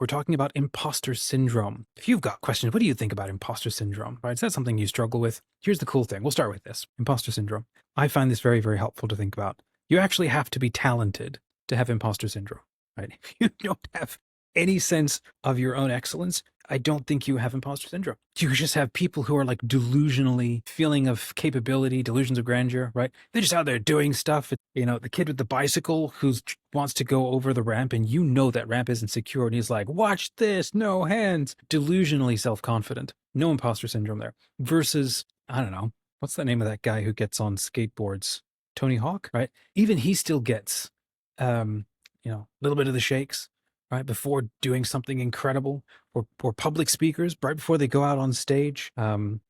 We're talking about imposter syndrome. If you've got questions, what do you think about imposter syndrome? Right? Is that something you struggle with? Here's the cool thing. We'll start with this. Imposter syndrome. I find this very, very helpful to think about. You actually have to be talented to have imposter syndrome, right? If you don't have any sense of your own excellence, I don't think you have imposter syndrome. You just have people who are like delusionally feeling of capability, delusions of grandeur, right? They're just out there doing stuff. You know, the kid with the bicycle who wants to go over the ramp and you know that ramp isn't secure and he's like, watch this, no hands. Delusionally self-confident. No imposter syndrome there. Versus, I don't know, what's the name of that guy who gets on skateboards? Tony Hawk, right? Even he still gets, a little bit of the shakes, right? Before doing something incredible, or public speakers right before they go out on stage.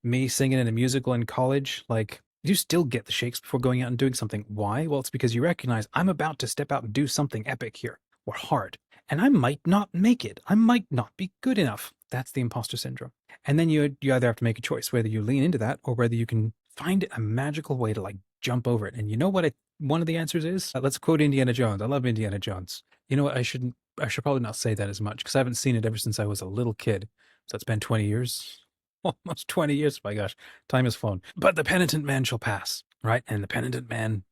Me singing in a musical in college, like you still get the shakes before going out and doing something. Why? Well, it's because you recognize I'm about to step out and do something epic here or hard, and I might not make it. I might not be good enough. That's the imposter syndrome. And then you either have to make a choice, whether you lean into that or whether you can find a magical way to like jump over it. And you know what one of the answers is? Let's quote Indiana Jones. I love Indiana Jones. You know what? I should probably not say that as much because I haven't seen it ever since I was a little kid. So it's been 20 years, almost 20 years. My gosh, time has flown. But the penitent man shall pass, right? And the penitent man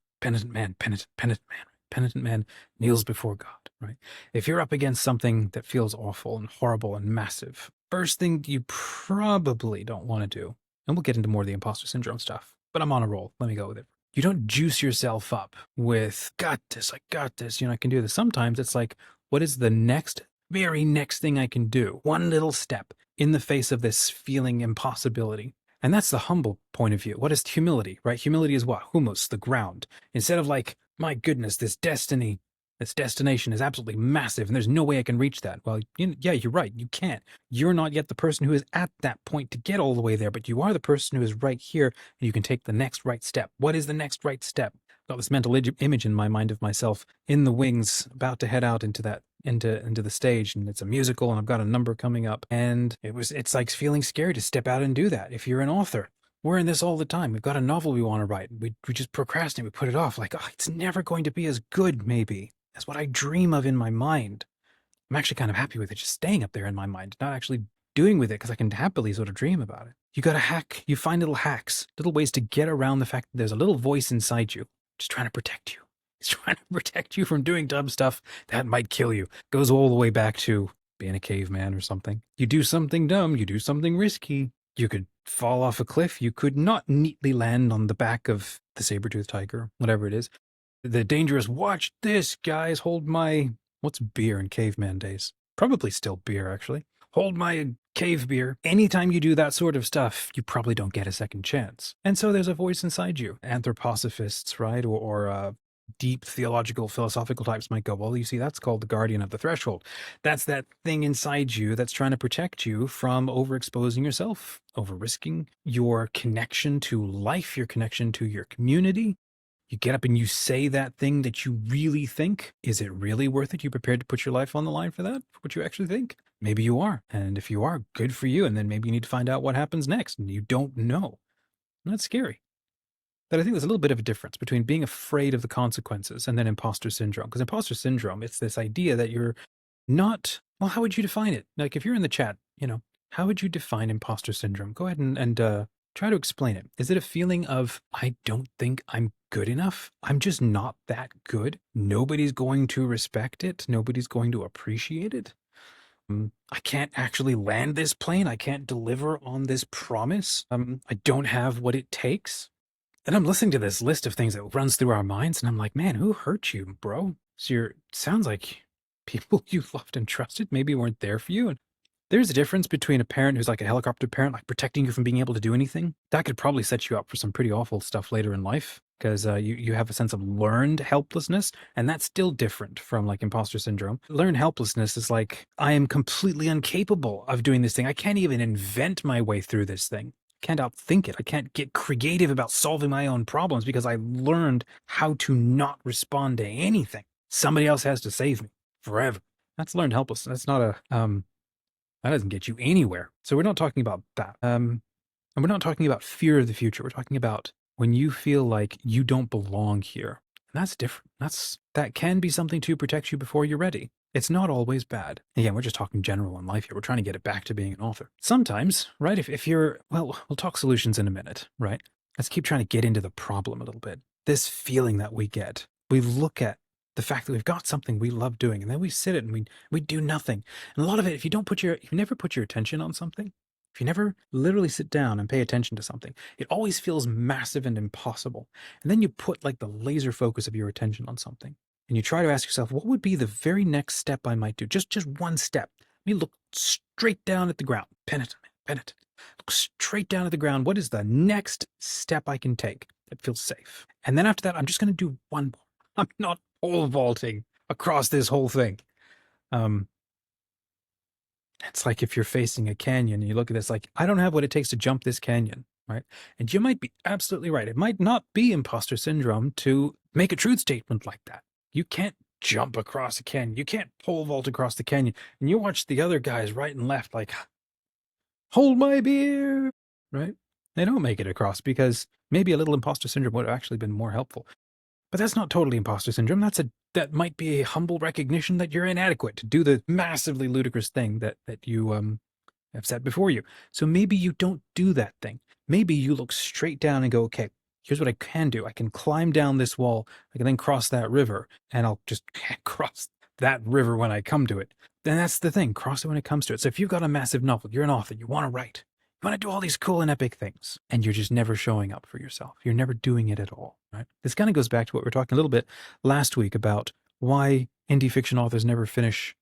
kneels before God, right? If you're up against something that feels awful and horrible and massive, first thing you probably don't want to do, and we'll get into more of the imposter syndrome stuff, but I'm on a roll. Let me go with it. You don't juice yourself up with, got this, I got this, I can do this. Sometimes it's like, what is the very next thing I can do? One little step in the face of this feeling impossibility. And that's the humble point of view. What is humility, right? Humility is what? Humus, the ground. Instead of like, my goodness, this destination is absolutely massive and there's no way I can reach that. Well, yeah, you're right. You can't. You're not yet the person who is at that point to get all the way there, but you are the person who is right here and you can take the next right step. What is the next right step? I've got this mental image in my mind of myself in the wings about to head out into the stage, and it's a musical and I've got a number coming up, and it's like feeling scary to step out and do that. If you're an author, we're in this all the time. We've got a novel we want to write. We just procrastinate. We put it off like, oh, it's never going to be as good maybe as what I dream of in my mind. I'm actually kind of happy with it just staying up there in my mind, not actually doing with it because I can happily sort of dream about it. You find little hacks, little ways to get around the fact that there's a little voice inside you just trying to protect you. He's trying to protect you from doing dumb stuff that might kill you. Goes all the way back to being a caveman or something. You do something dumb, you do something risky. You could fall off a cliff. You could not neatly land on the back of the saber-toothed tiger, whatever it is. The dangerous, watch this, guys, what's beer in caveman days? Probably still beer, actually. Hold my cave beer. Anytime you do that sort of stuff, you probably don't get a second chance. And so there's a voice inside you. Anthroposophists, right? Or deep theological, philosophical types might go, well, you see, that's called the guardian of the threshold. That's that thing inside you that's trying to protect you from overexposing yourself, over-risking your connection to life, your connection to your community. You get up and you say that thing that you really think. Is it really worth it? You prepared to put your life on the line for that? For what you actually think? Maybe you are. And if you are, good for you. And then maybe you need to find out what happens next. And you don't know. And that's scary. But I think there's a little bit of a difference between being afraid of the consequences and then imposter syndrome. Because imposter syndrome, it's this idea that you're not, well, how would you define it? Like if you're in the chat, how would you define imposter syndrome? Go ahead and try to explain it. Is it a feeling of, I don't think I'm good enough? I'm just not that good. Nobody's going to respect it. Nobody's going to appreciate it. I can't actually land this plane. I can't deliver on this promise. I don't have what it takes. And I'm listening to this list of things that runs through our minds, and I'm like, man, who hurt you, bro? So sounds like people you loved and trusted maybe weren't there for you. And there's a difference between a parent who's like a helicopter parent, like protecting you from being able to do anything. That could probably set you up for some pretty awful stuff later in life because you have a sense of learned helplessness, and that's still different from like imposter syndrome. Learned helplessness is like, I am completely incapable of doing this thing. I can't even invent my way through this thing. Can't outthink it. I can't get creative about solving my own problems because I learned how to not respond to anything. Somebody else has to save me forever. That's learned helplessness. That's not that doesn't get you anywhere. So we're not talking about that. And we're not talking about fear of the future. We're talking about when you feel like you don't belong here. And that's different. That can be something to protect you before you're ready. It's not always bad. Again, we're just talking general in life here. We're trying to get it back to being an author. Sometimes, right, if you're, well, we'll talk solutions in a minute, right? Let's keep trying to get into the problem a little bit. This feeling that we get, we look at the fact that we've got something we love doing, and then we sit it and we do nothing. And a lot of it, if you never put your attention on something, if you never literally sit down and pay attention to something, it always feels massive and impossible. And then you put like the laser focus of your attention on something, and you try to ask yourself, what would be the very next step I might do? Just one step. Let me look straight down at the ground. Penitent, penitent. Look straight down at the ground. What is the next step I can take that feels safe? And then after that, I'm just going to do one more. I'm not pole vaulting across this whole thing. It's like if you're facing a canyon and you look at this, like, I don't have what it takes to jump this canyon, right? And you might be absolutely right. It might not be imposter syndrome to make a truth statement like that. You can't jump across a canyon. You can't pole vault across the canyon. And you watch the other guys right and left, like, hold my beer, right? They don't make it across because maybe a little imposter syndrome would have actually been more helpful. But that's not totally imposter syndrome. That might be a humble recognition that you're inadequate to do the massively ludicrous thing that you have set before you. So maybe you don't do that thing. Maybe you look straight down and go, okay, here's what I can do. I can climb down this wall. I can then cross that river, and I'll just cross that river when I come to it. Then that's the thing. Cross it when it comes to it. So if you've got a massive novel, you're an author, you want to write, you want to do all these cool and epic things, and you're just never showing up for yourself. You're never doing it at all, right? This kind of goes back to what we were talking a little bit last week about why indie fiction authors never finish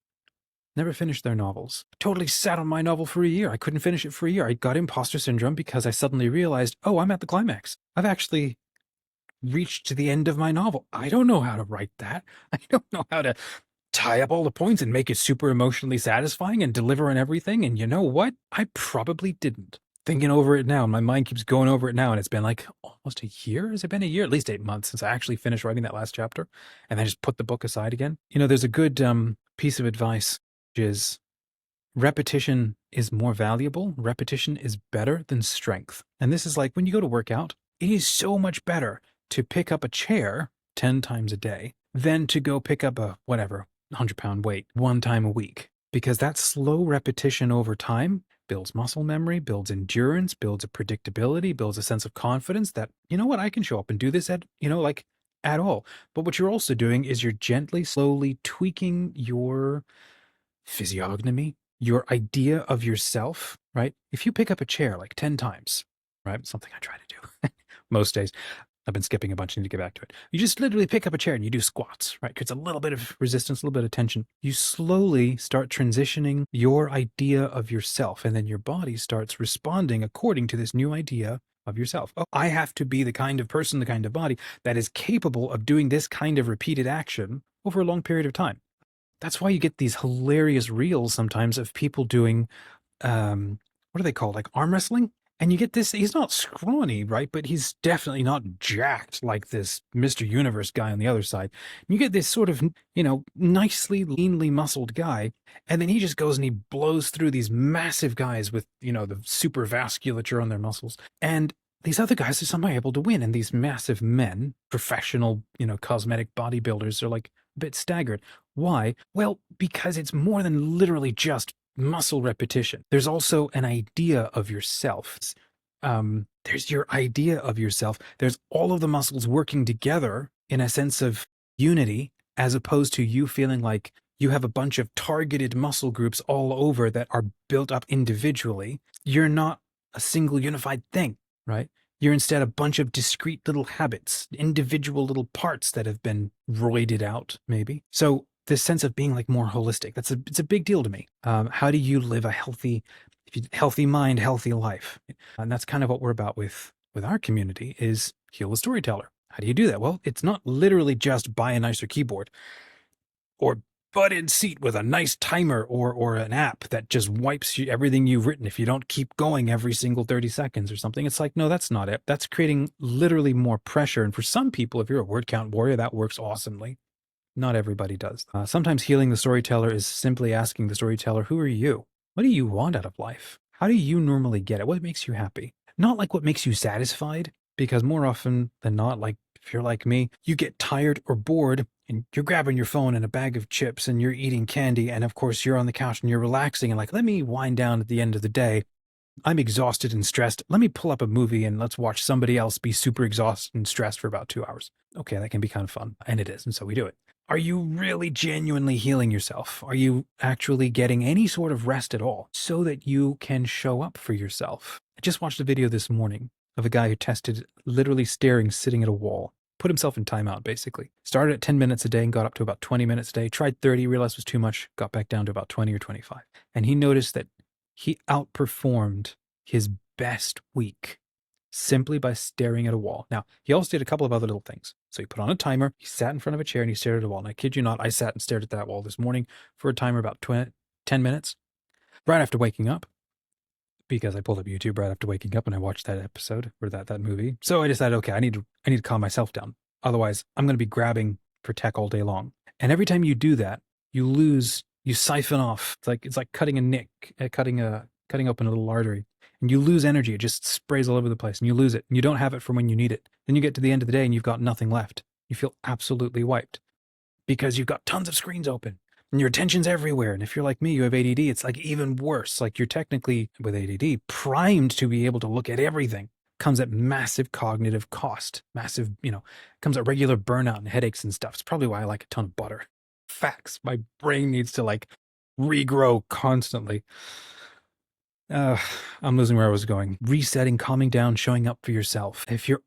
their novels. I totally sat on my novel for a year. I couldn't finish it for a year. I got imposter syndrome because I suddenly realized, oh, I'm at the climax. I've actually reached to the end of my novel. I don't know how to write that. I don't know how to tie up all the points and make it super emotionally satisfying and deliver on everything. And you know what? I probably didn't. Thinking over it now, my mind keeps going over it now, and it's been like almost a year. Has it been a year? At least 8 months since I actually finished writing that last chapter, and then just put the book aside again. You know, there's a good piece of advice, which is repetition is more valuable. Repetition is better than strength. And this is like when you go to work out, it is so much better to pick up a chair 10 times a day than to go pick up a, whatever, 100-pound weight one time a week. Because that slow repetition over time builds muscle memory, builds endurance, builds a predictability, builds a sense of confidence that, you know what, I can show up and do this at all. But what you're also doing is you're gently, slowly tweaking your physiognomy, your idea of yourself, right? If you pick up a chair like 10 times, right? Something I try to do most days. I've been skipping a bunch. I need to get back to it. You just literally pick up a chair and you do squats, right? It's a little bit of resistance, a little bit of tension. You slowly start transitioning your idea of yourself, and then your body starts responding according to this new idea of yourself. Oh, I have to be the kind of person, the kind of body that is capable of doing this kind of repeated action over a long period of time. That's why you get these hilarious reels sometimes of people doing, what are they called? Like arm wrestling? And you get this, he's not scrawny, right? But he's definitely not jacked like this Mr. Universe guy on the other side. And you get this sort of, nicely, leanly muscled guy. And then he just goes and he blows through these massive guys with, the super vasculature on their muscles. And these other guys are somehow able to win. And these massive men, professional, cosmetic bodybuilders, are like a bit staggered. Why? Well, because it's more than literally just muscle repetition. There's also an idea of yourself. There's your idea of yourself. There's all of the muscles working together in a sense of unity, as opposed to you feeling like you have a bunch of targeted muscle groups all over that are built up individually. You're not a single unified thing, right? You're instead a bunch of discrete little habits, individual little parts that have been roided out, maybe. So this sense of being like more holistic, it's a big deal to me. How do you live a healthy mind, healthy life? And that's kind of what we're about with our community, is heal the storyteller. How do you do that? Well, it's not literally just buy a nicer keyboard or butt-in seat with a nice timer or an app that just wipes everything you've written if you don't keep going every single 30 seconds or something. It's like, no, that's not it. That's creating literally more pressure. And for some people, if you're a word count warrior, that works awesomely. Not everybody does. Sometimes healing the storyteller is simply asking the storyteller, who are you? What do you want out of life? How do you normally get it? What makes you happy? Not like what makes you satisfied, because more often than not, like If you're like me, you get tired or bored and you're grabbing your phone and a bag of chips and you're eating candy. And of course, you're on the couch and you're relaxing and like, let me wind down at the end of the day. I'm exhausted and stressed. Let me pull up a movie and let's watch somebody else be super exhausted and stressed for about 2 hours. Okay, that can be kind of fun. And it is. And so we do it. Are you really genuinely healing yourself? Are you actually getting any sort of rest at all so that you can show up for yourself? I just watched a video this morning of a guy who tested literally staring, sitting at a wall, put himself in timeout basically. Started at 10 minutes a day and got up to about 20 minutes a day, tried 30, realized it was too much, got back down to about 20 or 25. And he noticed that he outperformed his best week simply by staring at a wall. Now, he also did a couple of other little things. So he put on a timer, he sat in front of a chair and he stared at a wall. And I kid you not, I sat and stared at that wall this morning for a timer about 10 minutes, right after waking up, because I pulled up YouTube right after waking up and I watched that episode or that movie. So I decided, okay, I need to calm myself down. Otherwise, I'm going to be grabbing for tech all day long. And every time you do that, you siphon off. It's like cutting a nick, cutting open a little artery, and you lose energy. It just sprays all over the place, and you lose it. And you don't have it from when you need it. Then you get to the end of the day, and you've got nothing left. You feel absolutely wiped because you've got tons of screens open, and your attention's everywhere. And if you're like me, you have ADD. It's like even worse. Like you're technically with ADD primed to be able to look at everything. Comes at massive cognitive cost. Massive, comes at regular burnout and headaches and stuff. It's probably why I like a ton of butter. Facts. My brain needs to like regrow constantly. I'm losing where I was going. Resetting, calming down, showing up for yourself. If you're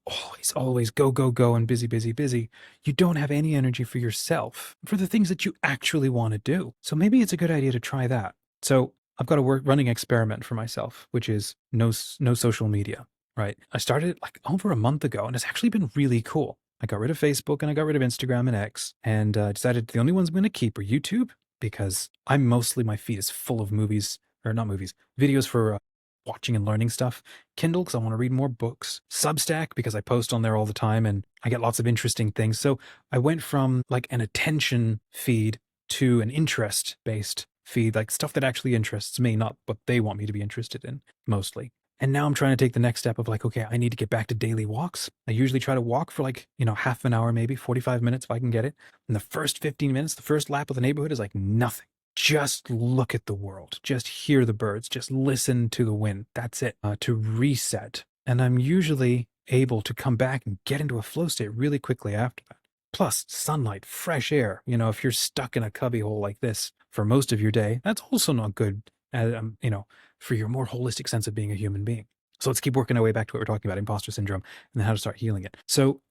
always go, go, go and busy, busy, busy, you don't have any energy for yourself, for the things that you actually want to do. So maybe it's a good idea to try that. So I've got a running experiment for myself, which is no social media, right? I started it like over a month ago and it's actually been really cool. I got rid of Facebook and I got rid of Instagram and X and decided the only ones I'm going to keep are YouTube because my feed is full of movies, or not movies, videos for watching and learning stuff. Kindle, because I want to read more books. Substack, because I post on there all the time and I get lots of interesting things. So I went from like an attention feed to an interest-based feed, like stuff that actually interests me, not what they want me to be interested in, mostly. And now I'm trying to take the next step of like, okay, I need to get back to daily walks. I usually try to walk for like, half an hour, maybe 45 minutes if I can get it. And the first 15 minutes, the first lap of the neighborhood is like nothing. Just look at the world, just hear the birds, just listen to the wind. That's it, to reset. And I'm usually able to come back and get into a flow state really quickly after that. Plus sunlight, fresh air. If you're stuck in a cubbyhole like this for most of your day, that's also not good, for your more holistic sense of being a human being. So let's keep working our way back to what we're talking about, imposter syndrome, and then how to start healing it. So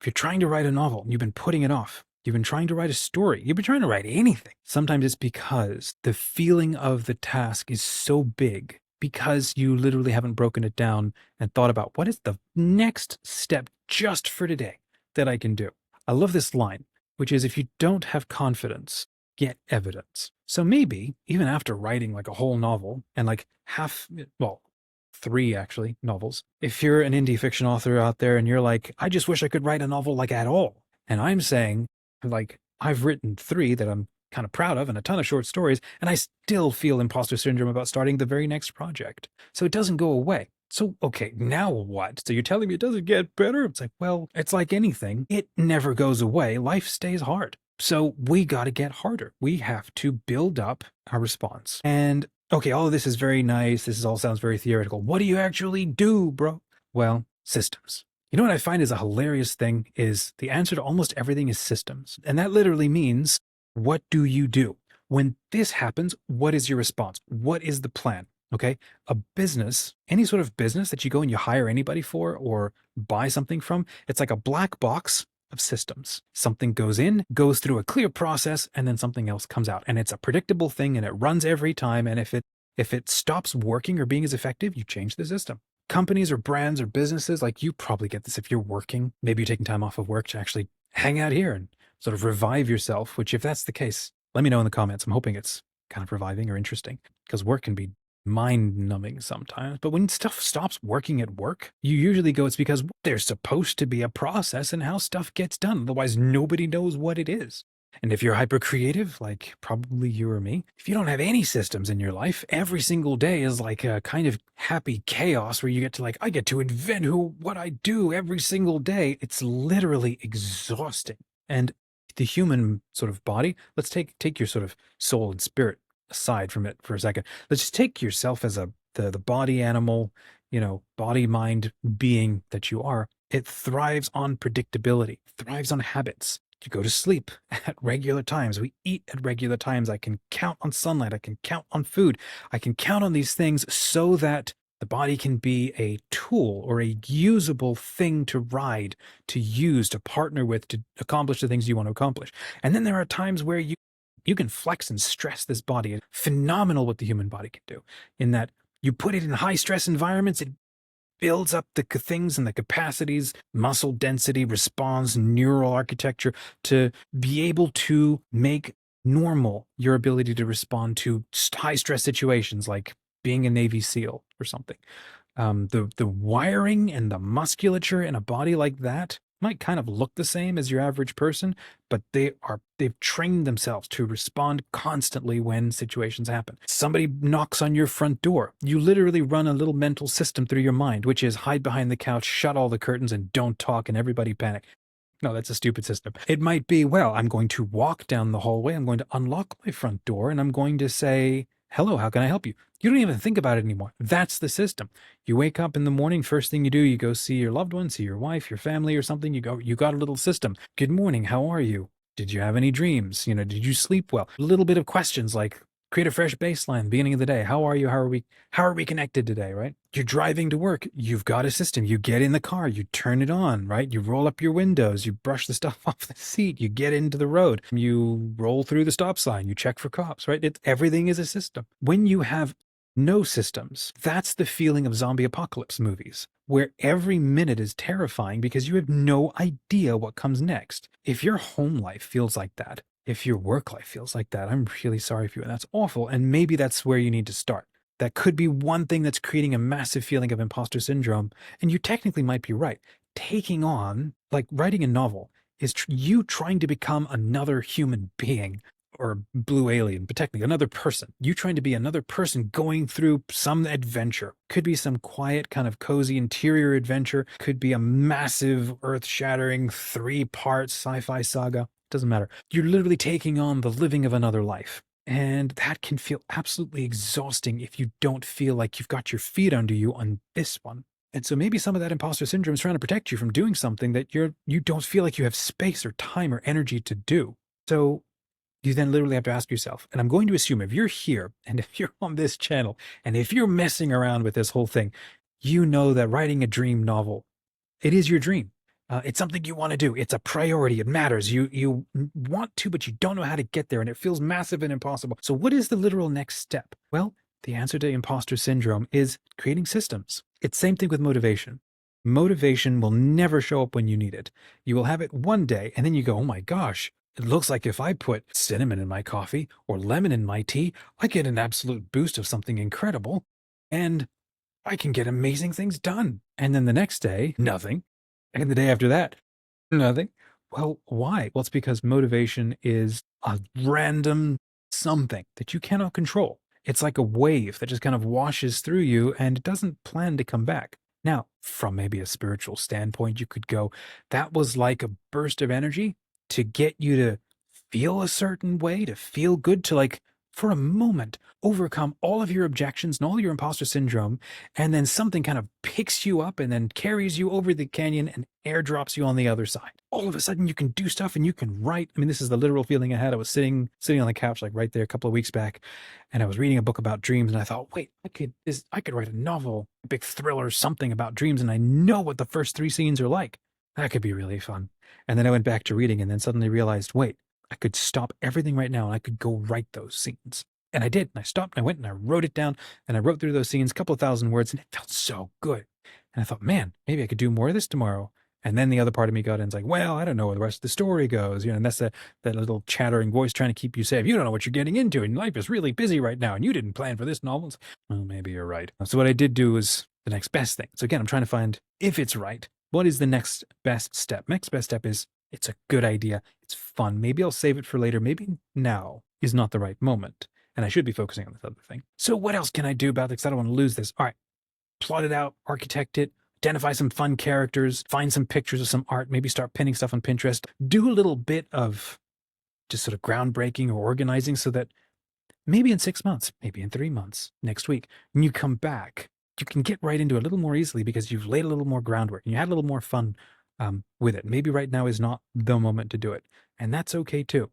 if you're trying to write a novel and you've been putting it off, you've been trying to write a story, you've been trying to write anything, sometimes it's because the feeling of the task is so big because you literally haven't broken it down and thought about what is the next step just for today that I can do. I love this line, which is if you don't have confidence, get evidence. So maybe even after writing like a whole novel and like 3 actually novels, if you're an indie fiction author out there and you're like, I just wish I could write a novel like at all. And I'm saying like, I've written 3 that I'm kind of proud of and a ton of short stories, and I still feel imposter syndrome about starting the very next project. So it doesn't go away. So, okay, now what? So you're telling me it doesn't get better? It's like, well, it's like anything. It never goes away. Life stays hard. So we got to get harder. We have to build up our response. And okay, all of this is very nice. This all sounds very theoretical. What do you actually do, bro? Well, systems. You know what I find is a hilarious thing is the answer to almost everything is systems. And that literally means, what do you do? When this happens, what is your response? What is the plan? Okay. A business, any sort of business that you go and you hire anybody for or buy something from, it's like a black box of systems. Something goes in, goes through a clear process, and then something else comes out. And it's a predictable thing and it runs every time. And if it stops working or being as effective, you change the system. Companies or brands or businesses, like you probably get this if you're working, maybe you're taking time off of work to actually hang out here and sort of revive yourself, which if that's the case, let me know in the comments. I'm hoping it's kind of reviving or interesting because work can be mind-numbing sometimes. But when stuff stops working at work, you usually go, it's because there's supposed to be a process in how stuff gets done. Otherwise, nobody knows what it is. And if you're hyper creative, like probably you or me, if you don't have any systems in your life, every single day is like a kind of happy chaos where you get to like, I get to invent what I do every single day. It's literally exhausting. And the human sort of body, let's take your sort of soul and spirit aside from it for a second. Let's just take yourself as the body animal, body mind being that you are. It thrives on predictability, thrives on habits. You go to sleep at regular times. We eat at regular times. I can count on sunlight. I can count on food. I can count on these things so that the body can be a tool or a usable thing to ride, to use, to partner with, to accomplish the things you want to accomplish. And then there are times where you can flex and stress this body. It's phenomenal what the human body can do in that you put it in high stress environments, it builds up the things and the capacities, muscle density, response, neural architecture to be able to make normal your ability to respond to high stress situations like being a Navy SEAL or something. The wiring and the musculature in a body like that might kind of look the same as your average person, but they've trained themselves to respond constantly when situations happen. Somebody knocks on your front door. You literally run a little mental system through your mind, which is hide behind the couch, shut all the curtains, and don't talk, and everybody panic. No, that's a stupid system. It might be, well, I'm going to walk down the hallway, I'm going to unlock my front door, and I'm going to say, hello, how can I help you? You don't even think about it anymore. That's the system. You wake up in the morning, first thing you do, you go see your loved one, see your wife, your family or something. You got a little system. Good morning, how are you? Did you have any dreams? Did you sleep well? A little bit of questions like create a fresh baseline at the beginning of the day. How are you? How are we connected today, right? You're driving to work. You've got a system. You get in the car, you turn it on, right? You roll up your windows, you brush the stuff off the seat, you get into the road, you roll through the stop sign, you check for cops, right? Everything is a system. When you have no systems, that's the feeling of zombie apocalypse movies, where every minute is terrifying because you have no idea what comes next. If your home life feels like that, if your work life feels like that, I'm really sorry for you. And that's awful. And maybe that's where you need to start. That could be one thing that's creating a massive feeling of imposter syndrome. And you technically might be right. Taking on, like writing a novel, is you trying to become another human being or blue alien, but technically another person. You trying to be another person going through some adventure. Could be some quiet, kind of cozy interior adventure. Could be a massive, earth-shattering 3-part sci-fi saga. Doesn't matter. You're literally taking on the living of another life. And that can feel absolutely exhausting if you don't feel like you've got your feet under you on this one. And so maybe some of that imposter syndrome is trying to protect you from doing something that you don't feel like you have space or time or energy to do. So you then literally have to ask yourself, and I'm going to assume if you're here and if you're on this channel and if you're messing around with this whole thing, you know that writing a dream novel, it is your dream. It's something you want to do. It's a priority. It matters. You want to, but you don't know how to get there, and it feels massive and impossible. So what is the literal next step? Well, the answer to imposter syndrome is creating systems. It's same thing with motivation. Motivation will never show up when you need it. You will have it one day, and then you go, oh my gosh, it looks like if I put cinnamon in my coffee or lemon in my tea, I get an absolute boost of something incredible, and I can get amazing things done. And then the next day, nothing. And the day after that, nothing. Well, why? Well, it's because motivation is a random something that you cannot control. It's like a wave that just kind of washes through you and it doesn't plan to come back. Now, from maybe a spiritual standpoint, you could go, that was like a burst of energy to get you to feel a certain way, to feel good, to like, for a moment, overcome all of your objections and all your imposter syndrome, and then something kind of picks you up and then carries you over the canyon and airdrops you on the other side. All of a sudden you can do stuff and you can write. I mean, this is the literal feeling I had. I was sitting on the couch, like right there a couple of weeks back, and I was reading a book about dreams, and I thought, wait, I could write a novel, a big thriller, something about dreams, and I know what the first 3 scenes are like. That could be really fun. And then I went back to reading and then suddenly realized, wait, I could stop everything right now and I could go write those scenes. And I did. And I stopped and I went and I wrote it down and I wrote through those scenes, a couple of thousand words, and it felt so good. And I thought, man, maybe I could do more of this tomorrow. And then the other part of me got in, it's like, well, I don't know where the rest of the story goes. And that's that little chattering voice trying to keep you safe. You don't know what you're getting into and life is really busy right now. And you didn't plan for this novel. Well, maybe you're right. So what I did do was the next best thing. So again, I'm trying to find if it's right. What is the next best step? Next best step is It's a good idea. It's fun. Maybe I'll save it for later. Maybe now is not the right moment. And I should be focusing on this other thing. So what else can I do about this? I don't want to lose this. All right, plot it out, architect it, identify some fun characters, find some pictures of some art, maybe start pinning stuff on Pinterest, do a little bit of just sort of groundbreaking or organizing so that maybe in 6 months, maybe in 3 months, next week, when you come back, you can get right into it a little more easily because you've laid a little more groundwork and you had a little more fun with it. Maybe right now is not the moment to do it. And that's okay too.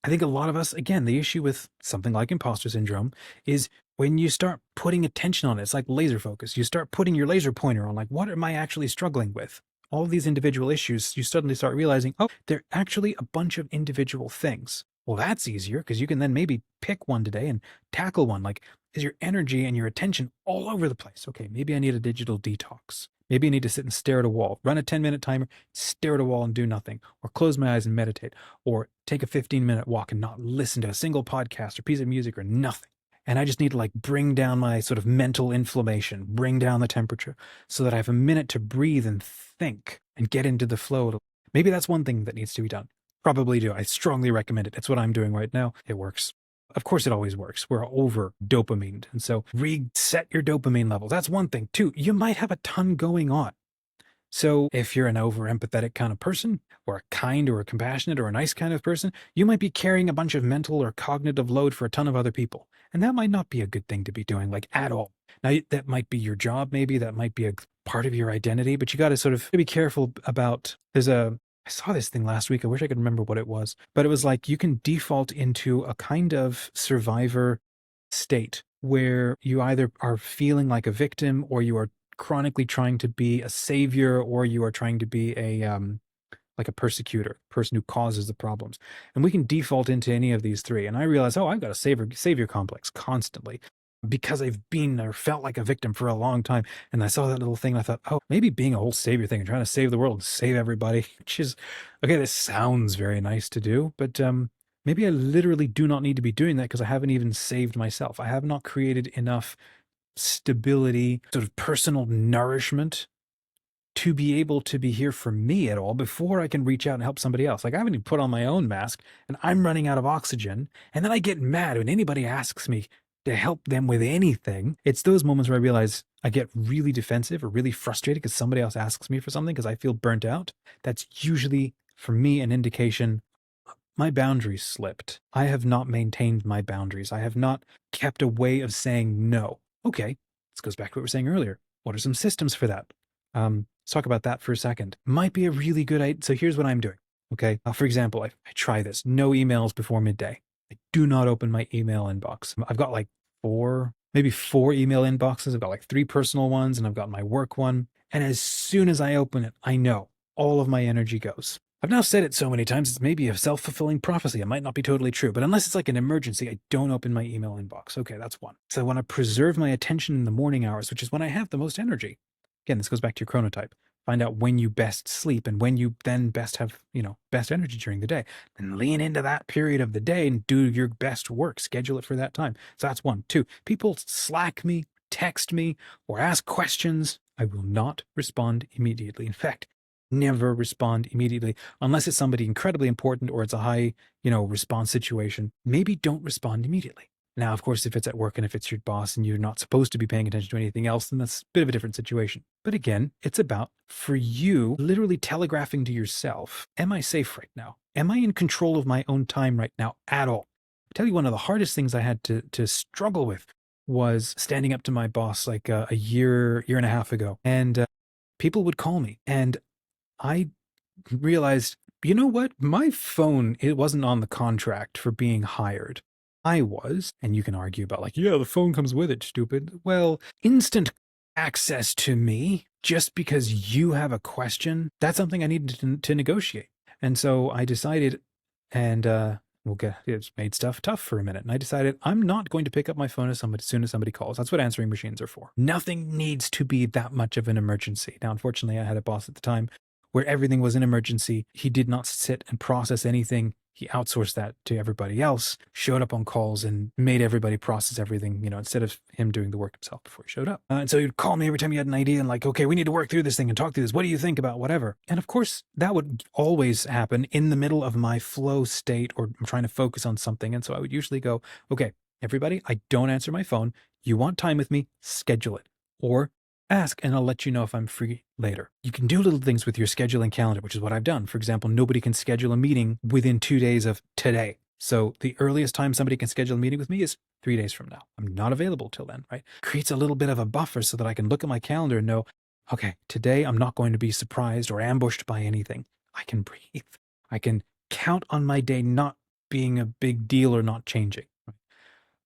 I think a lot of us, again, the issue with something like imposter syndrome is when you start putting attention on it, it's like laser focus. You start putting your laser pointer on, like, what am I actually struggling with? All of these individual issues, you suddenly start realizing, oh, they're actually a bunch of individual things. Well, that's easier because you can then maybe pick one today and tackle one. Like, is your energy and your attention all over the place? Okay, maybe I need a digital detox. Maybe I need to sit and stare at a wall, run a 10-minute timer, stare at a wall and do nothing, or close my eyes and meditate, or take a 15-minute walk and not listen to a single podcast or piece of music or nothing. And I just need to like bring down my sort of mental inflammation, bring down the temperature so that I have a minute to breathe and think and get into the flow. Maybe that's one thing that needs to be done. Probably do. I strongly recommend it. It's what I'm doing right now. It works. Of course, it always works. We're over dopamine. And so reset your dopamine levels. That's one thing. Two, you might have a ton going on. So if you're an over empathetic kind of person, or a kind or a compassionate or a nice kind of person, you might be carrying a bunch of mental or cognitive load for a ton of other people. And that might not be a good thing to be doing, like at all. Now, that might be your job, maybe that might be a part of your identity, but you got to sort of be careful about, I saw this thing last week. I wish I could remember what it was, but it was like you can default into a kind of survivor state where you either are feeling like a victim or you are chronically trying to be a savior or you are trying to be a like a persecutor, person who causes the problems. And we can default into any of these three. And I realized, oh, I've got a savior complex constantly because I've been or felt like a victim for a long time. And I saw that little thing and I thought, oh, maybe being a whole savior thing and trying to save the world and save everybody, which is, okay, this sounds very nice to do, but maybe I literally do not need to be doing that because I haven't even saved myself. I have not created enough stability, sort of personal nourishment to be able to be here for me at all before I can reach out and help somebody else. Like I haven't even put on my own mask and I'm running out of oxygen. And then I get mad when anybody asks me to help them with anything. It's those moments where I realize I get really defensive or really frustrated because somebody else asks me for something because I feel burnt out. That's usually for me an indication my boundaries slipped. I have not maintained my boundaries. I have not kept a way of saying no. Okay, this goes back to what we were saying earlier. What are some systems for that? Let's talk about that for a second. Might be a really good idea. So here's what I'm doing. Okay. For example, I try this. No emails before midday. I do not open my email inbox. I've got like maybe four email inboxes. I've got like 3 personal ones and I've got my work one. And as soon as I open it, I know all of my energy goes. I've now said it so many times, it's maybe a self-fulfilling prophecy. It might not be totally true, but unless it's like an emergency, I don't open my email inbox. Okay, that's one. So I want to preserve my attention in the morning hours, which is when I have the most energy. Again, this goes back to your chronotype. Find out when you best sleep and when you then best have, best energy during the day. And lean into that period of the day and do your best work. Schedule it for that time. So that's 1. 2, people Slack me, text me, or ask questions. I will not respond immediately. In fact, never respond immediately unless it's somebody incredibly important or it's a high, response situation. Maybe don't respond immediately. Now, of course, if it's at work and if it's your boss and you're not supposed to be paying attention to anything else, then that's a bit of a different situation. But again, it's about, for you, literally telegraphing to yourself, am I safe right now? Am I in control of my own time right now at all? I'll tell you, one of the hardest things I had to struggle with was standing up to my boss like a year and a half ago. And people would call me and I realized, you know what? My phone, it wasn't on the contract for being hired. I was, and you can argue about like, yeah, the phone comes with it, stupid. Well, instant access to me just because you have a question, that's something I needed to negotiate. And so I decided, and it's made stuff tough for a minute. And I decided I'm not going to pick up my phone as soon as somebody calls. That's what answering machines are for. Nothing needs to be that much of an emergency. Now, unfortunately, I had a boss at the time where everything was an emergency. He did not sit and process anything. He outsourced that to everybody else, showed up on calls and made everybody process everything, instead of him doing the work himself before he showed up. And so he'd call me every time he had an idea and like, okay, we need to work through this thing and talk through this. What do you think about whatever? And of course, that would always happen in the middle of my flow state, or I'm trying to focus on something. And so I would usually go, okay, everybody, I don't answer my phone. You want time with me? Schedule it. Or ask and I'll let you know if I'm free later. You can do little things with your scheduling calendar, which is what I've done. For example, nobody can schedule a meeting within 2 days of today. So the earliest time somebody can schedule a meeting with me is 3 days from now. I'm not available till then, right? Creates a little bit of a buffer so that I can look at my calendar and know, okay, today I'm not going to be surprised or ambushed by anything. I can breathe. I can count on my day not being a big deal or not changing.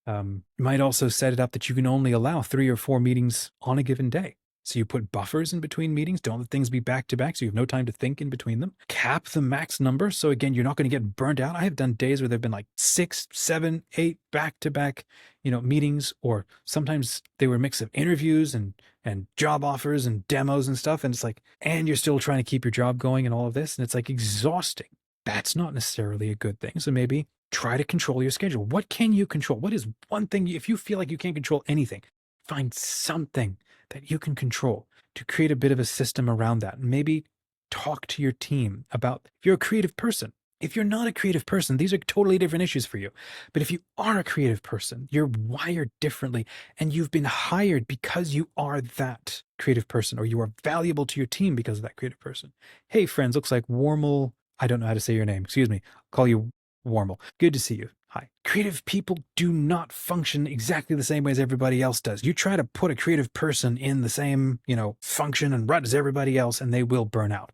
You might also set it up that you can only allow 3 or 4 meetings on a given day. So you put buffers in between meetings. Don't let things be back to back so you have no time to think in between them. Cap the max number. So again, you're not going to get burnt out. I have done days where there've been like 6, 7, 8 back to back, meetings, or sometimes they were a mix of interviews and job offers and demos and stuff. And it's like, and you're still trying to keep your job going and all of this. And it's like exhausting. That's not necessarily a good thing. So maybe try to control your schedule. What can you control? What is one thing, if you feel like you can't control anything, find something that you can control to create a bit of a system around that. Maybe talk to your team about, if you're a creative person. If you're not a creative person, these are totally different issues for you. But if you are a creative person, you're wired differently and you've been hired because you are that creative person, or you are valuable to your team because of that creative person. Hey friends, looks like Warmel, I don't know how to say your name, excuse me, I'll call you Warmel. Good to see you. Hi. Creative people do not function exactly the same way as everybody else does. You try to put a creative person in the same, function and rut as everybody else, and they will burn out.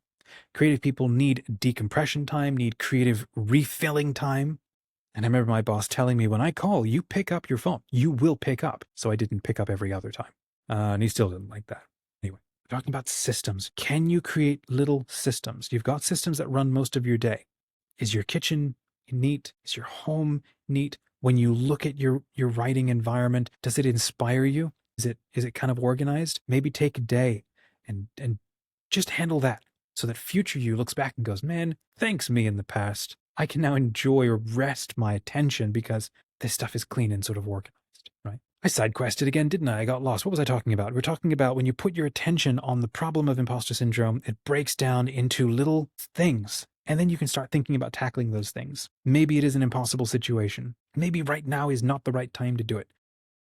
Creative people need decompression time, need creative refilling time. And I remember my boss telling me, when I call, you pick up your phone. You will pick up. So I didn't pick up every other time. And he still didn't like that. Anyway, we're talking about systems. Can you create little systems? You've got systems that run most of your day. Is your kitchen neat? Is your home neat? When you look at your writing environment, does it inspire you? Is it kind of organized? Maybe take a day and just handle that, so that future you looks back and goes, man, thanks me in the past. I can now enjoy or rest my attention because this stuff is clean and sort of organized, right? I side quested again, didn't I? I got lost. What was I talking about? We're talking about when you put your attention on the problem of imposter syndrome, it breaks down into little things. And then you can start thinking about tackling those things. Maybe it is an impossible situation. Maybe right now is not the right time to do it.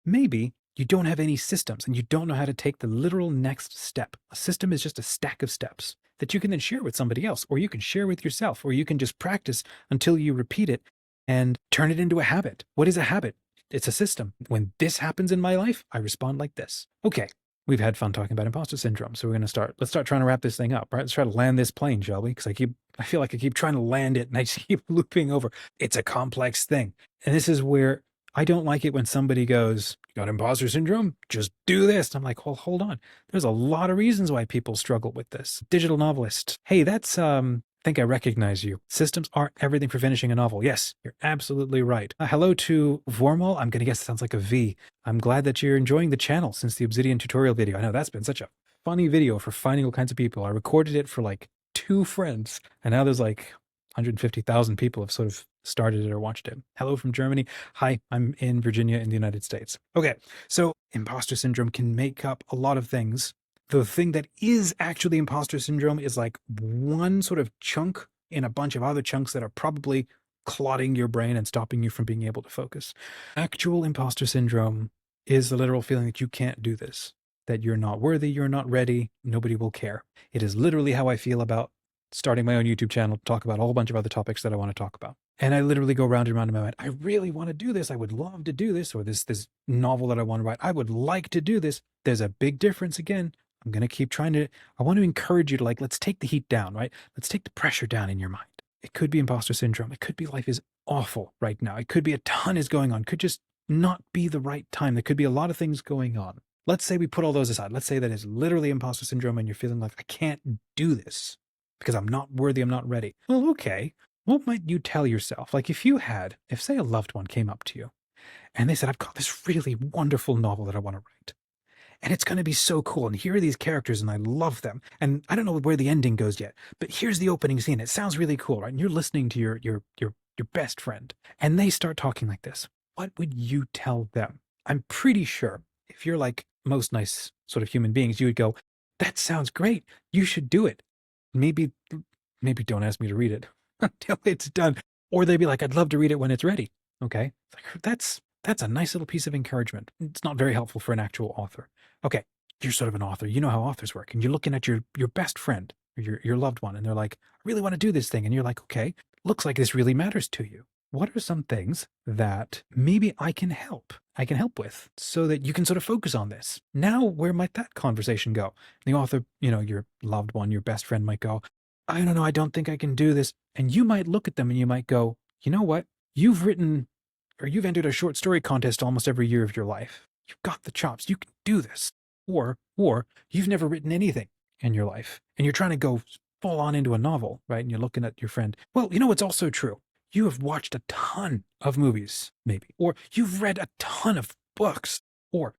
Maybe you don't have any systems and you don't know how to take the literal next step. A system is just a stack of steps that you can then share with somebody else, or you can share with yourself, or you can just practice until you repeat it and turn it into a habit. What is a habit? It's a system. When this happens in my life, I respond like this. Okay. We've had fun talking about imposter syndrome. So let's start trying to wrap this thing up, right? Let's try to land this plane, shall we? Because I feel like I keep trying to land it and I just keep looping over. It's a complex thing. And this is where I don't like it when somebody goes, you got imposter syndrome? Just do this. And I'm like, well, hold on. There's a lot of reasons why people struggle with this. Digital novelist. Hey, that's, I think I recognize you. Systems are everything for finishing a novel. Yes, you're absolutely right. Hello to Vormal. I'm going to guess it sounds like a V. I'm glad that you're enjoying the channel since the Obsidian tutorial video. I know that's been such a funny video for finding all kinds of people. I recorded it for like 2 friends, and now there's like 150,000 people have sort of started it or watched it. Hello from Germany. Hi, I'm in Virginia in the United States. Okay, so imposter syndrome can make up a lot of things. The thing that is actually imposter syndrome is like one sort of chunk in a bunch of other chunks that are probably clogging your brain and stopping you from being able to focus. Actual imposter syndrome is the literal feeling that you can't do this, that you're not worthy, you're not ready, nobody will care. It is literally how I feel about starting my own YouTube channel to talk about a whole bunch of other topics that I want to talk about. And I literally go round and round in my mind. I really want to do this. I would love to do this. Or this novel that I want to write. I would like to do this. There's a big difference again. I'm going to keep trying to, I want to encourage you to let's take the heat down, right? Let's take the pressure down in your mind. It could be imposter syndrome. It could be life is awful right now. It could be a ton is going on. It could just not be the right time. There could be a lot of things going on. Let's say we put all those aside. Let's say that it's literally imposter syndrome and you're feeling like, I can't do this because I'm not worthy, I'm not ready. Well, okay. What might you tell yourself? Like if say a loved one came up to you and they said, I've got this really wonderful novel that I want to write. And it's going to be so cool. And here are these characters and I love them. And I don't know where the ending goes yet, but here's the opening scene. It sounds really cool, right? And you're listening to your your best friend, and they start talking like this, what would you tell them? I'm pretty sure if you're like most nice sort of human beings, you would go, that sounds great. You should do it. Maybe, maybe don't ask me to read it until it's done. Or they'd be like, I'd love to read it when it's ready. Okay. It's like, that's a nice little piece of encouragement. It's not very helpful for an actual author. Okay. You're sort of an author. You know how authors work. And you're looking at your best friend or your loved one, and they're like, I really want to do this thing. And you're like, okay, looks like this really matters to you. What are some things that maybe I can help with so that you can sort of focus on this? Now, where might that conversation go? The author, your loved one, your best friend might go, I don't know, I don't think I can do this. And you might look at them and you might go, you know what? You've written or you've entered a short story contest almost every year of your life. You've got the chops. You can do this. Or you've never written anything in your life and you're trying to go full on into a novel, right? And you're looking at your friend. Well, what's also true? You have watched a ton of movies, maybe, or you've read a ton of books, or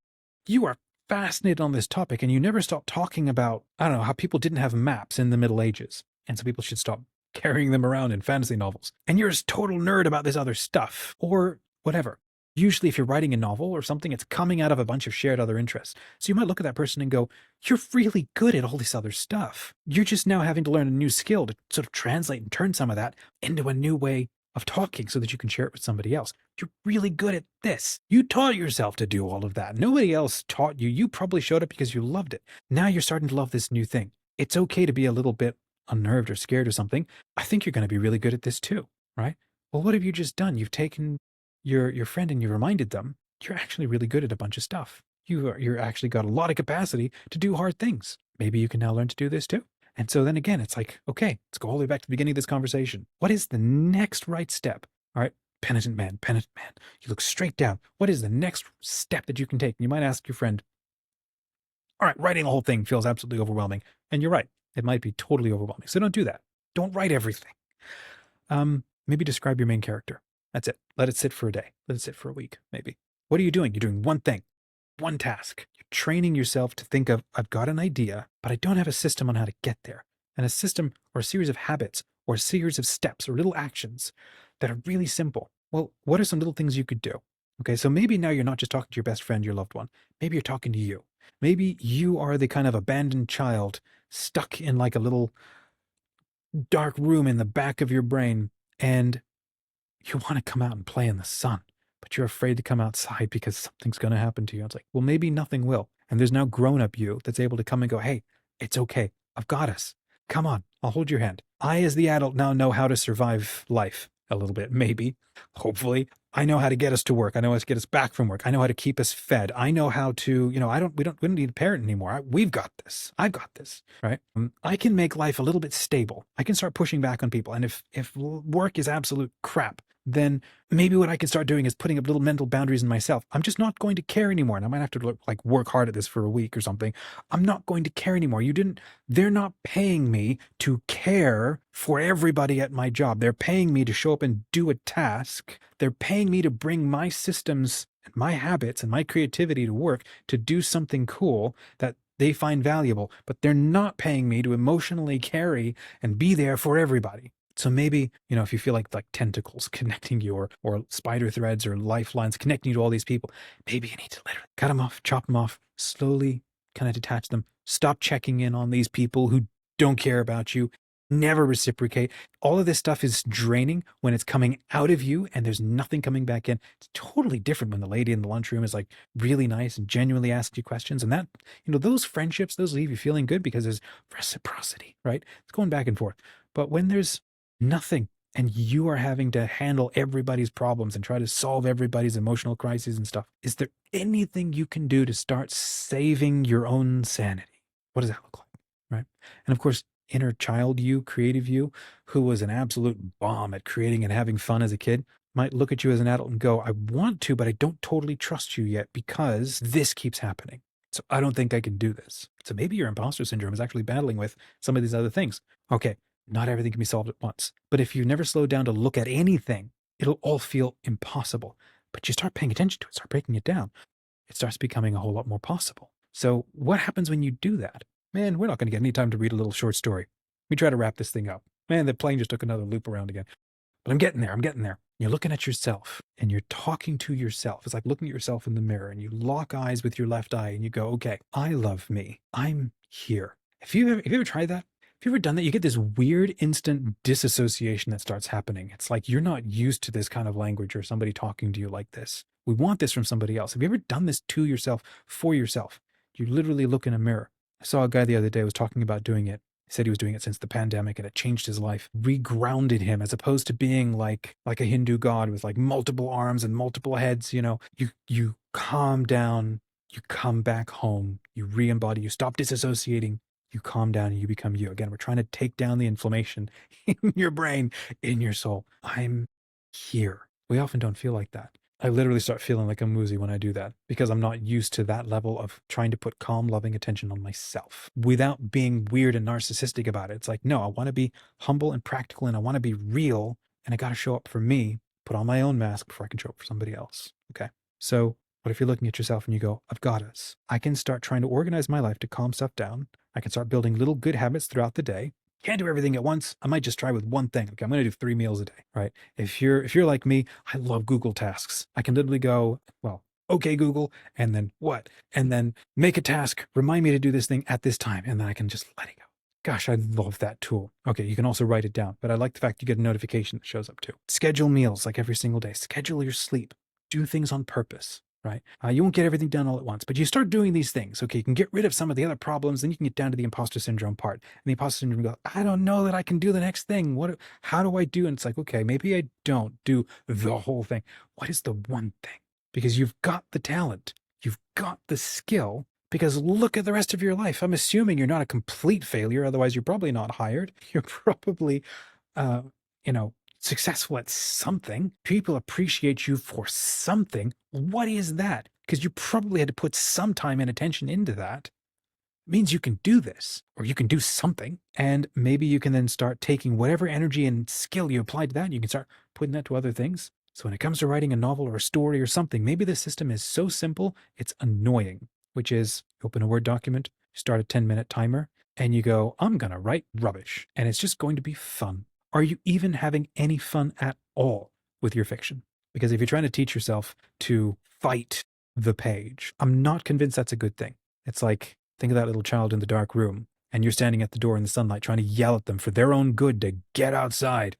you are fascinated on this topic and you never stop talking about, I don't know, how people didn't have maps in the Middle Ages. And so people should stop carrying them around in fantasy novels. And you're a total nerd about this other stuff, or whatever. Usually if you're writing a novel or something, it's coming out of a bunch of shared other interests. So you might look at that person and go, you're really good at all this other stuff. You're just now having to learn a new skill to sort of translate and turn some of that into a new way of talking so that you can share it with somebody else. You're really good at this. You taught yourself to do all of that. Nobody else taught you. You probably showed up because you loved it. Now you're starting to love this new thing. It's okay to be a little bit unnerved or scared or something. I think you're going to be really good at this too, right? Well, what have you just done? You've taken your friend and you reminded them you're actually really good at a bunch of stuff. You're actually got a lot of capacity to do hard things. Maybe you can now learn to do this too. And so then again, it's like, okay, let's go all the way back to the beginning of this conversation. What is the next right step? All right, penitent man, you look straight down. What is the next step that you can take? And you might ask your friend, all right, writing the whole thing feels absolutely overwhelming. And you're right, it might be totally overwhelming. So don't do that. Don't write everything. Maybe describe your main character. That's it. Let it sit for a day. Let it sit for a week, maybe. What are you doing? You're doing one thing, one task. You're training yourself to think of, I've got an idea, but I don't have a system on how to get there. And a system or a series of habits or a series of steps or little actions that are really simple. Well, what are some little things you could do? Okay, so maybe now you're not just talking to your best friend, your loved one. Maybe you're talking to you. Maybe you are the kind of abandoned child stuck in like a little dark room in the back of your brain, and you want to come out and play in the sun, but you're afraid to come outside because something's going to happen to you. It's like, well, maybe nothing will. And there's now grown-up you that's able to come and go, hey, it's okay. I've got us. Come on, I'll hold your hand. I, as the adult, now know how to survive life a little bit, maybe, hopefully. I know how to get us to work. I know how to get us back from work. I know how to keep us fed. I know how to, we don't need a parent anymore. We've got this. I've got this, right? I can make life a little bit stable. I can start pushing back on people. And if work is absolute crap, then maybe what I can start doing is putting up little mental boundaries in myself. I'm just not going to care anymore. And I might have to work hard at this for a week or something. I'm not going to care anymore. They're not paying me to care for everybody at my job. They're paying me to show up and do a task. They're paying me to bring my systems and my habits and my creativity to work to do something cool that they find valuable, but they're not paying me to emotionally carry and be there for everybody. So maybe, if you feel like tentacles connecting you or spider threads or lifelines connecting you to all these people, maybe you need to literally cut them off, chop them off, slowly kind of detach them. Stop checking in on these people who don't care about you. Never reciprocate. All of this stuff is draining when it's coming out of you and there's nothing coming back in. It's totally different when the lady in the lunchroom is really nice and genuinely asks you questions. And that, those friendships, those leave you feeling good because there's reciprocity, right? It's going back and forth. But when there's nothing and you are having to handle everybody's problems and try to solve everybody's emotional crises and stuff, is there anything you can do to start saving your own sanity? What does that look like, right? And of course, inner child you, creative you, who was an absolute bomb at creating and having fun as a kid, might look at you as an adult and go, I want to, but I don't totally trust you yet because this keeps happening. So I don't think I can do this. So maybe your imposter syndrome is actually battling with some of these other things. Okay, not everything can be solved at once. But if you never slow down to look at anything, it'll all feel impossible. But you start paying attention to it, start breaking it down. It starts becoming a whole lot more possible. So what happens when you do that? Man, we're not going to get any time to read a little short story. We try to wrap this thing up. Man, the plane just took another loop around again. but I'm getting there. I'm getting there. You're looking at yourself and you're talking to yourself. It's like looking at yourself in the mirror and you lock eyes with your left eye and you go, okay, I love me. I'm here. Have you ever tried that? Have you ever done that? You get this weird instant disassociation that starts happening. It's like you're not used to this kind of language or somebody talking to you like this. We want this from somebody else. Have you ever done this to yourself, for yourself? You literally look in a mirror. I saw a guy the other day was talking about doing it. He said he was doing it since the pandemic and it changed his life, regrounded him as opposed to being like a Hindu god with like multiple arms and multiple heads. You calm down, you come back home, you re-embody, you stop disassociating, you calm down and you become you. Again, we're trying to take down the inflammation in your brain, in your soul. I'm here. We often don't feel like that. I literally start feeling like I'm woozy when I do that because I'm not used to that level of trying to put calm, loving attention on myself without being weird and narcissistic about it. It's like, no, I want to be humble and practical and I want to be real and I got to show up for me, put on my own mask before I can show up for somebody else. Okay. So what if you're looking at yourself and you go, I've got us. I can start trying to organize my life to calm stuff down. I can start building little good habits throughout the day. Can't do everything at once. I might just try with one thing. Okay, I'm going to do 3 meals a day, right? If you're like me, I love Google tasks. I can literally go, well, okay, Google, and then what? And then make a task, remind me to do this thing at this time, and then I can just let it go. Gosh, I love that tool. Okay, you can also write it down, but I like the fact you get a notification that shows up too. Schedule meals like every single day. Schedule your sleep. Do things on purpose. Right? You won't get everything done all at once, but you start doing these things. Okay, you can get rid of some of the other problems, then you can get down to the imposter syndrome part. And the imposter syndrome goes, I don't know that I can do the next thing. How do I do? And it's like, okay, maybe I don't do the whole thing. What is the one thing? Because you've got the talent, you've got the skill, because look at the rest of your life. I'm assuming you're not a complete failure, otherwise you're probably not hired. You're probably, successful at something. People appreciate you for something. What is that? Because you probably had to put some time and attention into that. It means you can do this, or you can do something. And maybe you can then start taking whatever energy and skill you applied to that, and you can start putting that to other things. So when it comes to writing a novel or a story or something, maybe the system is so simple, it's annoying, which is open a Word document, start a 10-minute timer, and you go, I'm going to write rubbish. And it's just going to be fun. Are you even having any fun at all with your fiction? Because if you're trying to teach yourself to fight the page, I'm not convinced that's a good thing. It's like, think of that little child in the dark room, and you're standing at the door in the sunlight trying to yell at them for their own good to get outside.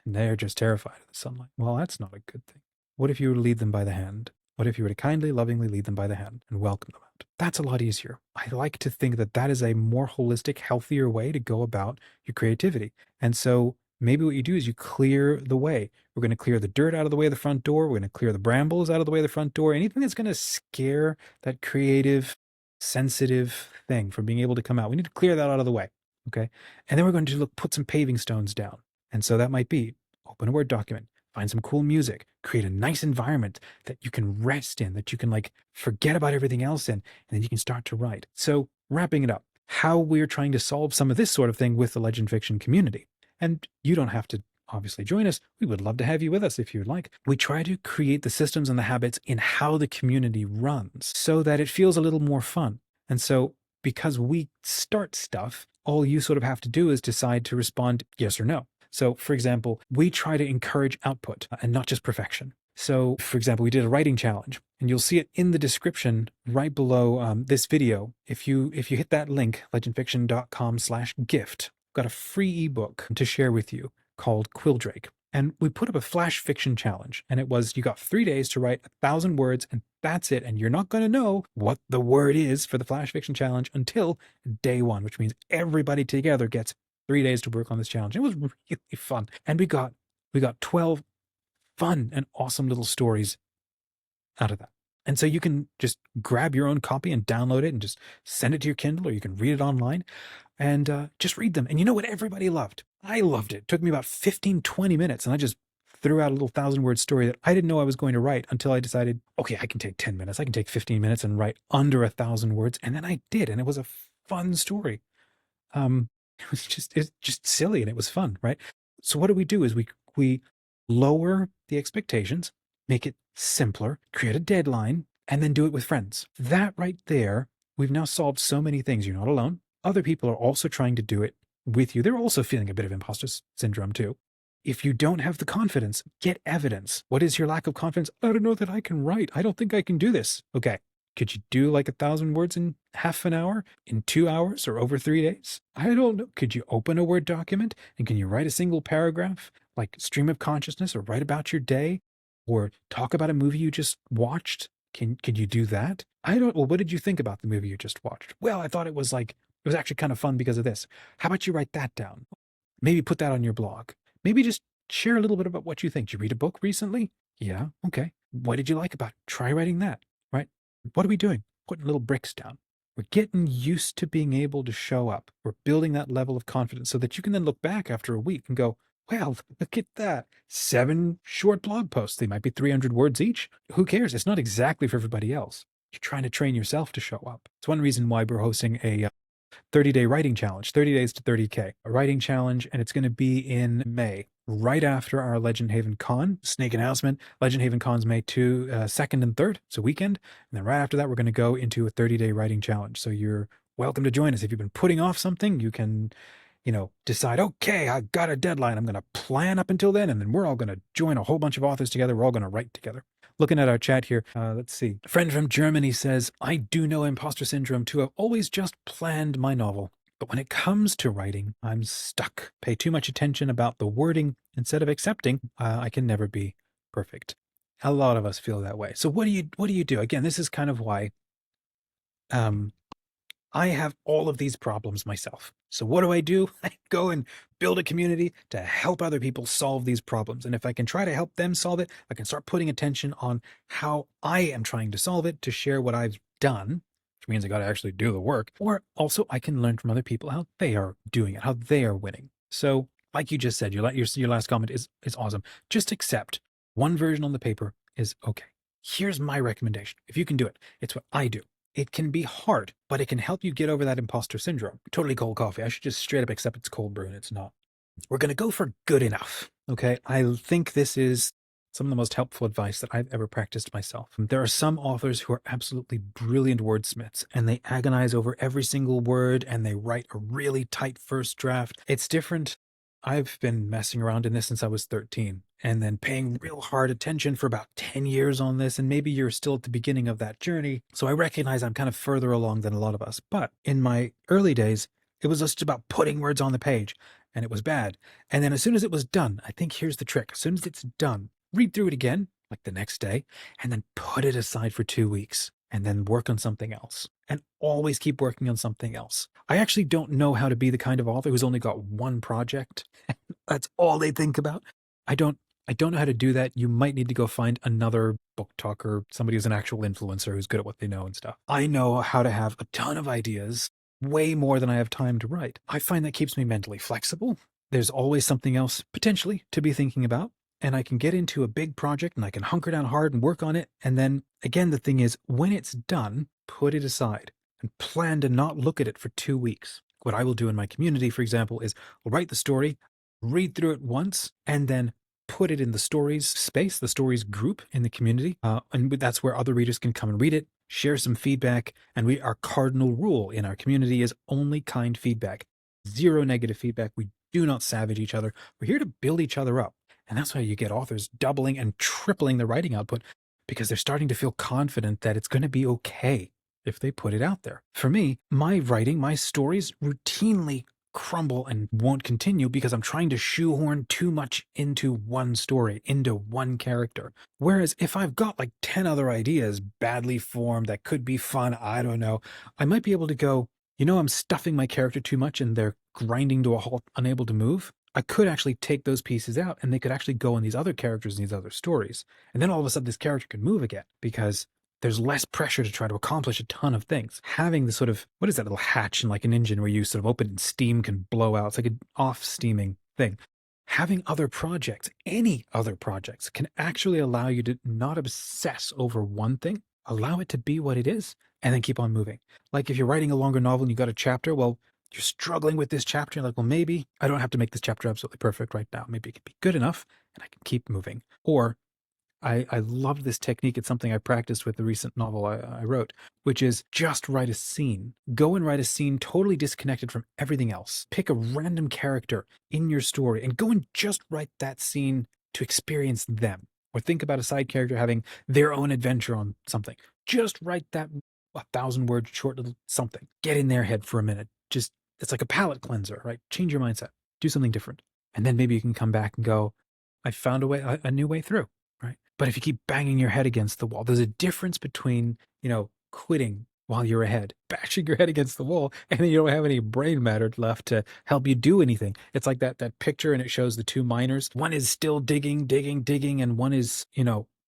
And they're just terrified of the sunlight. Well, that's not a good thing. What if you were to lead them by the hand? What if you were to kindly, lovingly lead them by the hand and welcome them out? That's a lot easier. I like to think that that is a more holistic, healthier way to go about your creativity. And so maybe what you do is you clear the way. We're going to clear the dirt out of the way of the front door. We're going to clear the brambles out of the way of the front door. Anything that's going to scare that creative, sensitive thing from being able to come out. We need to clear that out of the way. Okay. And then we're going to put some paving stones down. And so that might be open a Word document, find some cool music, create a nice environment that you can rest in, that you can like forget about everything else in, and then you can start to write. So wrapping it up, how we're trying to solve some of this sort of thing with the Legend Fiction community. And you don't have to obviously join us. We would love to have you with us if you would like. We try to create the systems and the habits in how the community runs so that it feels a little more fun. And so because we start stuff, all you sort of have to do is decide to respond yes or no. So, for example, we try to encourage output and not just perfection. So, for example, we did a writing challenge, and you'll see it in the description right below this video. If you hit that link, legendfiction.com/gift, got a free ebook to share with you called Quilldrake. And we put up a flash fiction challenge, and it was you got 3 days to write 1,000 words, and that's it. And you're not going to know what the word is for the flash fiction challenge until day 1, which means everybody together gets 3 days to work on this challenge. It was really fun. And we got 12 fun and awesome little stories out of that. And so you can just grab your own copy and download it and just send it to your Kindle, or you can read it online and just read them. And you know what everybody loved? I loved it. It took me about 15, 20 minutes, and I just threw out a little 1,000-word story that I didn't know I was going to write until I decided, okay, I can take 10 minutes. I can take 15 minutes and write under 1,000 words. And then I did, and it was a fun story. It's just silly, and it was fun, right? So what do is we lower the expectations, make it simpler, create a deadline, and then do it with friends. That right there, we've now solved so many things. You're not alone. Other people are also trying to do it with you. They're also feeling a bit of imposter syndrome too. If you don't have the confidence, get evidence. What is your lack of confidence? I don't know that I can write. I don't think I can do this. Okay. Could you do like 1,000 words in half an hour, in 2 hours, or over 3 days? I don't know. Could you open a Word document and can you write a single paragraph, like stream of consciousness, or write about your day, or talk about a movie you just watched? Can you do that? I don't. Well, what did you think about the movie you just watched? Well, I thought it was actually kind of fun because of this. How about you write that down? Maybe put that on your blog. Maybe just share a little bit about what you think. Did you read a book recently? Yeah. Okay. What did you like about it? Try writing that, right? What are we doing? Putting little bricks down. We're getting used to being able to show up. We're building that level of confidence so that you can then look back after a week and go, well, look at that. 7 short blog posts. They might be 300 words each. Who cares? It's not exactly for everybody else. You're trying to train yourself to show up. It's one reason why we're hosting a 30-day writing challenge, 30 days to 30K, a writing challenge, and it's going to be in May, right after our Legend Haven Con. Snake announcement. Legend Haven Con's May 2nd and 3rd. It's a weekend. And then right after that, we're going to go into a 30-day writing challenge. So you're welcome to join us. If you've been putting off something, you can, decide, okay, I've got a deadline. I'm going to plan up until then, and then we're all going to join a whole bunch of authors together. We're all going to write together. Looking at our chat here, let's see. A friend from Germany says, I do know imposter syndrome too. I've always just planned my novel. But when it comes to writing, I'm stuck. Pay too much attention about the wording instead of accepting I can never be perfect. A lot of us feel that way. So what do you do? Again, this is kind of why I have all of these problems myself. So what do? I go and build a community to help other people solve these problems. And if I can try to help them solve it, I can start putting attention on how I am trying to solve it, to share what I've done, which means I got to actually do the work. Or also I can learn from other people how they are doing it, how they are winning. So like you just said, your last comment is awesome. Just accept one version on the paper is okay. Here's my recommendation. If you can do it, it's what I do. It can be hard, but it can help you get over that imposter syndrome. Totally cold coffee. I should just straight up accept it's cold brew and it's not. We're going to go for good enough. Okay. I think this is some of the most helpful advice that I've ever practiced myself. There are some authors who are absolutely brilliant wordsmiths and they agonize over every single word and they write a really tight first draft. It's different. I've been messing around in this since I was 13 and then paying real hard attention for about 10 years on this. And maybe you're still at the beginning of that journey. So I recognize I'm kind of further along than a lot of us. But in my early days, it was just about putting words on the page and it was bad. And then as soon as it was done, I think here's the trick. As soon as it's done, read through it again, like the next day, and then put it aside for 2 weeks and then work on something else and always keep working on something else. I actually don't know how to be the kind of author who's only got one project. That's all they think about. I don't know how to do that. You might need to go find another book talker, somebody who's an actual influencer who's good at what they know and stuff. I know how to have a ton of ideas, way more than I have time to write. I find that keeps me mentally flexible. There's always something else potentially to be thinking about. And I can get into a big project and I can hunker down hard and work on it. And then again, the thing is, when it's done, put it aside and plan to not look at it for 2 weeks. What I will do in my community, for example, is I'll write the story, read through it once, and then put it in the stories space, the stories group in the community. And that's where other readers can come and read it, share some feedback. And our cardinal rule in our community is only kind feedback, 0 negative feedback. We do not savage each other. We're here to build each other up. And that's why you get authors doubling and tripling their writing output because they're starting to feel confident that it's going to be okay if they put it out there. For me, my writing, my stories routinely crumble and won't continue because I'm trying to shoehorn too much into one story, into one character. Whereas if I've got like 10 other ideas badly formed that could be fun, I don't know, I might be able to go, I'm stuffing my character too much and they're grinding to a halt, unable to move. I could actually take those pieces out and they could actually go in these other characters and these other stories. And then all of a sudden this character could move again because there's less pressure to try to accomplish a ton of things. Having the sort of, what is that little hatch in like an engine where you sort of open and steam can blow out? It's like an off steaming thing. Having other projects, any other projects, can actually allow you to not obsess over one thing, allow it to be what it is, and then keep on moving. Like if you're writing a longer novel and you got a chapter, well, you're struggling with this chapter. You're like, well, maybe I don't have to make this chapter absolutely perfect right now. Maybe it can be good enough and I can keep moving. Or I love this technique. It's something I practiced with the recent novel I wrote, which is just write a scene. Go and write a scene totally disconnected from everything else. Pick a random character in your story and go and just write that scene to experience them. Or think about a side character having their own adventure on something. Just write that 1,000 word short little something. Get in their head for a minute. Just, it's like a palate cleanser, right? Change your mindset. Do something different. And then maybe you can come back and go, I found a new way through, right? But if you keep banging your head against the wall, there's a difference between, quitting while you're ahead, bashing your head against the wall, and then you don't have any brain matter left to help you do anything. It's like that picture, and it shows the two miners. One is still digging, digging, digging, and one is,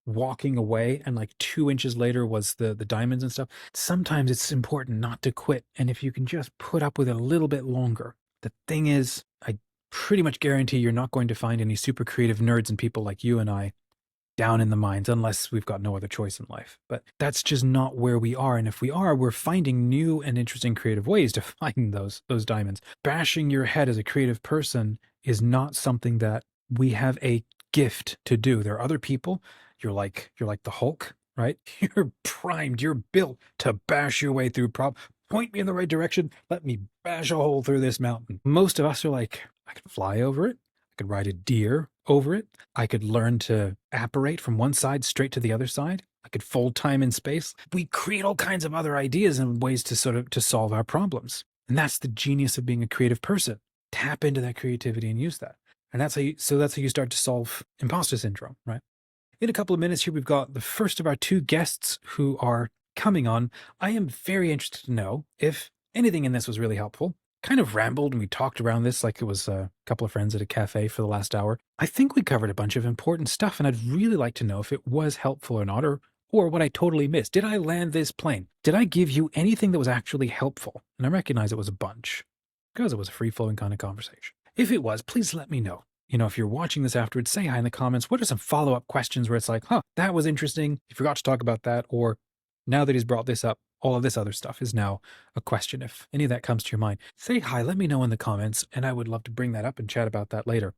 walking away, and like 2 inches later was the diamonds and stuff. Sometimes it's important not to quit, and if you can just put up with it a little bit longer. The thing is, I pretty much guarantee you're not going to find any super creative nerds and people like you and I down in the mines unless we've got no other choice in life. But that's just not where we are. And if we are, we're finding new and interesting creative ways to find those diamonds. Bashing your head as a creative person is not something that we have a gift to do. There are other people. You're like the Hulk, right? You're primed, you're built to bash your way through point me in the right direction. Let me bash a hole through this mountain. Most of us are like, I can fly over it. I could ride a deer over it. I could learn to apparate from one side straight to the other side. I could fold time and space. We create all kinds of other ideas and ways to solve our problems. And that's the genius of being a creative person. Tap into that creativity and use that. And that's how you start to solve imposter syndrome, right? In a couple of minutes here, we've got the first of our two guests who are coming on. I am very interested to know if anything in this was really helpful. Kind of rambled and we talked around this like it was a couple of friends at a cafe for the last hour. I think we covered a bunch of important stuff, and I'd really like to know if it was helpful or not, or what I totally missed. Did I land this plane? Did I give you anything that was actually helpful? And I recognize it was a bunch because it was a free-flowing kind of conversation. If it was, please let me know. If you're watching this afterwards, say hi in the comments. What are some follow-up questions where it's like, that was interesting. You forgot to talk about that. Or now that he's brought this up, all of this other stuff is now a question. If any of that comes to your mind, say hi, let me know in the comments, and I would love to bring that up and chat about that later.